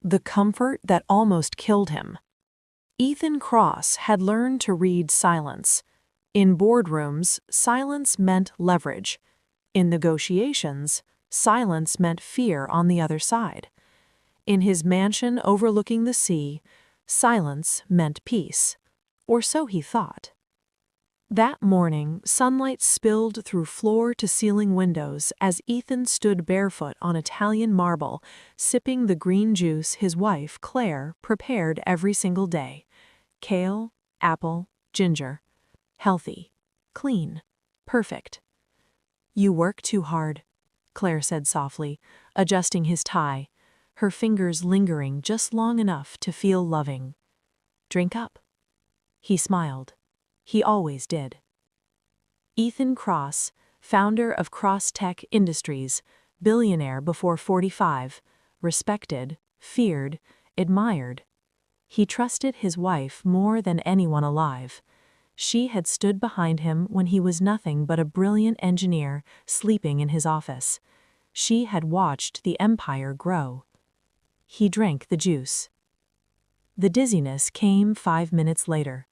the comfort that almost killed him. Ethan Cross had learned to read silence. In boardrooms, silence meant leverage. In negotiations, silence meant fear on the other side. In his mansion overlooking the sea, silence meant peace. Or so he thought. That morning, sunlight spilled through floor-to-ceiling windows as Ethan stood barefoot on Italian marble, sipping the green juice his wife, Claire, prepared every single day. Kale, apple, ginger. Healthy. Clean. Perfect. "You work too hard," Claire said softly, adjusting his tie, her fingers lingering just long enough to feel loving. "Drink up." He smiled. He always did. Ethan Cross, founder of Cross Tech Industries, billionaire before 45, respected, feared, admired. He trusted his wife more than anyone alive. She had stood behind him when he was nothing but a brilliant engineer sleeping in his office. She had watched the empire grow. He drank the juice. The dizziness came 5 minutes later.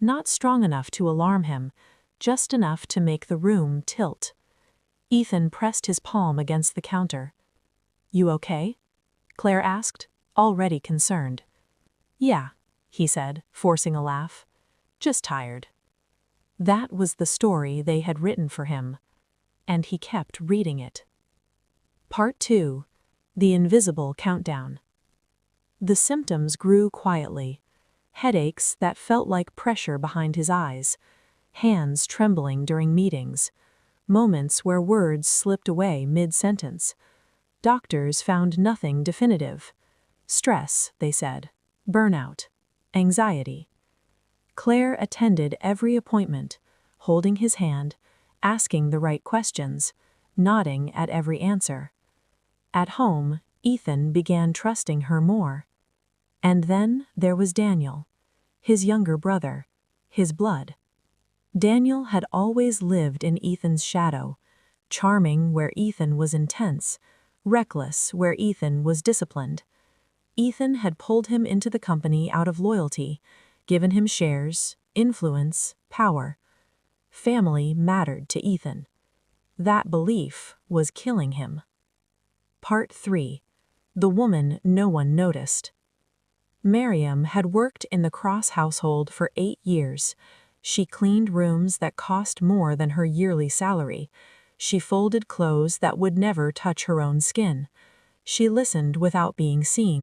Not strong enough to alarm him, just enough to make the room tilt. Ethan pressed his palm against the counter. "You okay?" Claire asked, already concerned. "Yeah," he said, forcing a laugh. "Just tired." That was the story they had written for him, and he kept reading it. Part 2. The Invisible Countdown. The symptoms grew quietly. Headaches that felt like pressure behind his eyes, hands trembling during meetings, moments where words slipped away mid-sentence. Doctors found nothing definitive. Stress, they said. Burnout. Anxiety. Claire attended every appointment, holding his hand, asking the right questions, nodding at every answer. At home, Ethan began trusting her more. And then there was Daniel, his younger brother, his blood. Daniel had always lived in Ethan's shadow, charming where Ethan was intense, reckless where Ethan was disciplined. Ethan had pulled him into the company out of loyalty, given him shares, influence, power. Family mattered to Ethan. That belief was killing him. Part 3. The Woman No One Noticed. Miriam had worked in the Cross household for 8 years. She cleaned rooms that cost more than her yearly salary. She folded clothes that would never touch her own skin. She listened without being seen.